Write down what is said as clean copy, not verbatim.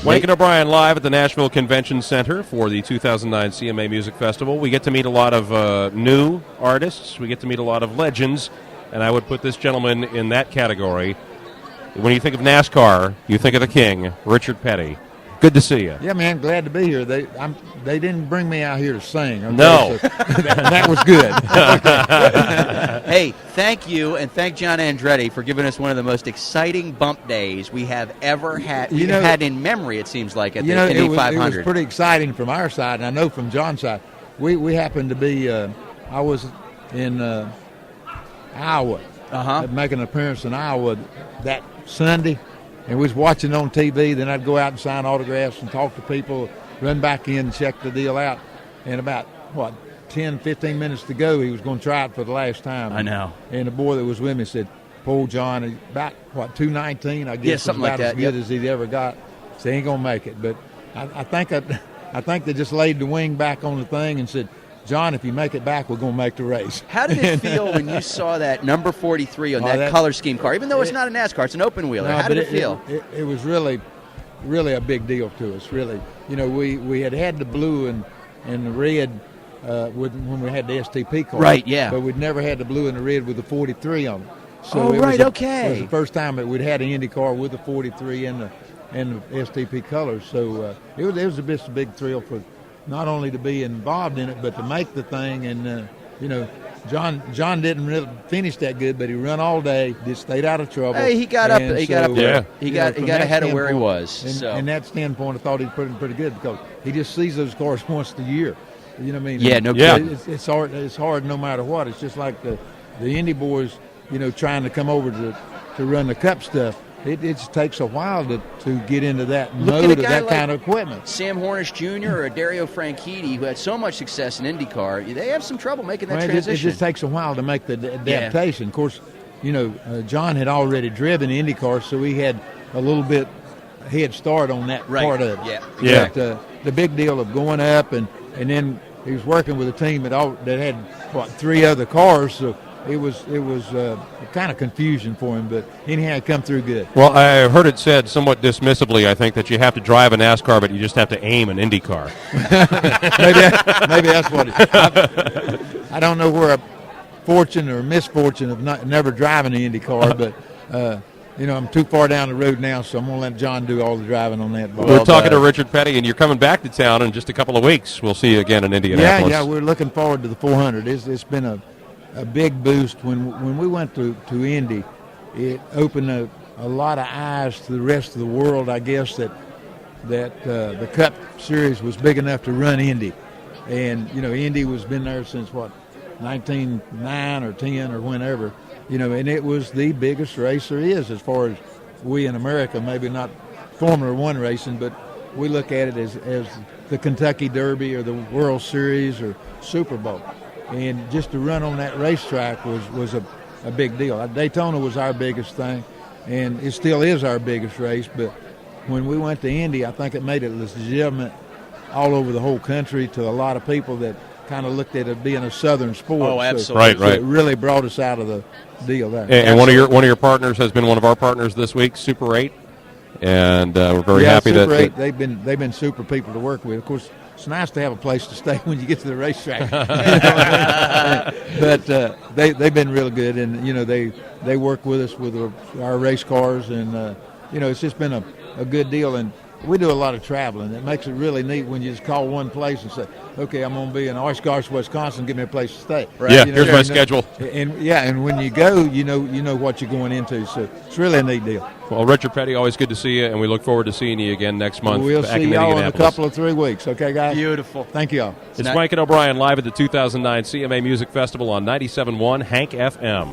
Wank and O'Brien live at the Nashville Convention Center for the 2009 CMA Music Festival. We get to meet a lot of new artists. We get to meet a lot of legends, and I would put this gentleman in that category. When you think of NASCAR, you think of the king, Richard Petty. Good to see you. Yeah, man, glad to be here. They didn't bring me out here to sing. Okay? No. So that was good. Hey, thank you, and thank John Andretti for giving us one of the most exciting bump days we have ever had. We've had in memory, it seems like, at the Indy 500. It was pretty exciting from our side, and I know from John's side. We happened to be, I was in Iowa, making an appearance in Iowa that Sunday. And we was watching on TV. Then I'd go out and sign autographs and talk to people, run back in and check the deal out. And about, 10, 15 minutes to go, he was going to try it for the last time. I know. And the boy that was with me said, poor John, about, 219, I guess, yeah, something about like as that. good as he'd ever got. So he ain't going to make it. But I think they just laid the wing back on the thing and said, John, if you make it back, we're going to make the race. How did it feel when you saw that number 43 on that color scheme car? Even though it's not a NASCAR, it's an open wheeler. How did it feel? It was really a big deal to us, really. You know, we had the blue and the red when we had the STP car. Right, yeah. But we'd never had the blue and the red with the 43 on it. So It was the first time that we'd had an Indy car with the 43 and the STP colors. So it was just a big thrill for not only to be involved in it, but to make the thing. And, John didn't really finish that good, but he run all day, just stayed out of trouble. Hey, he got up there. He got ahead of where he was. And that standpoint, I thought he put him pretty good because he just sees those cars once a year. You know what I mean? Yeah, no kidding. It's hard. It's hard no matter what. It's just like the Indy boys, trying to come over to run the Cup stuff. It just takes a while to get into that mode of that kind of equipment. Sam Hornish Jr. or Dario Franchitti, who had so much success in IndyCar, they have some trouble making that transition. It just takes a while to make the adaptation. Of course, John had already driven IndyCar, so he had a little bit head start on that part of it. Yeah. But the big deal of going up and then he was working with a team that had 3 other cars, so it was kind of confusion for him, but anyhow, it come through good. Well, I heard it said somewhat dismissively, I think, that you have to drive a NASCAR, but you just have to aim an IndyCar. maybe that's what it is. I don't know where a fortune or misfortune of never driving an IndyCar, but I'm too far down the road now, so I'm going to let John do all the driving on that. We're talking to Richard Petty, and you're coming back to town in just a couple of weeks. We'll see you again in Indianapolis. Yeah, we're looking forward to the 400. It's been a big boost. When we went to Indy, it opened a lot of eyes to the rest of the world, I guess, that the Cup Series was big enough to run Indy. And, Indy was been there since, 1909 or 10 or whenever, and it was the biggest race there is as far as we in America, maybe not Formula One racing, but we look at it as the Kentucky Derby or the World Series or Super Bowl. And just to run on that racetrack was a big deal. Daytona was our biggest thing, and it still is our biggest race. But when we went to Indy, I think it made it legitimate all over the whole country to a lot of people that kind of looked at it being a Southern sport. Oh, absolutely. Right. So it really brought us out of the deal there. And one of your partners has been one of our partners this week, Super 8, and we're very happy Super that 8, they've been super people to work with. Of course, it's nice to have a place to stay when you get to the racetrack. But they've been real good, and they work with us with our race cars, and it's just been a good deal. And we do a lot of traveling. It makes it really neat when you just call one place and say, okay, I'm going to be in Oshkosh, Wisconsin, give me a place to stay. Right? Yeah, here's my schedule. And when you go, you know what you're going into. So it's really a neat deal. Well, Richard Petty, always good to see you, and we look forward to seeing you again next month. We'll see y'all in a couple of 3 weeks. Okay, guys? Beautiful. Thank you all. It's Wank and O'Brien live at the 2009 CMA Music Festival on 97.1 Hank FM.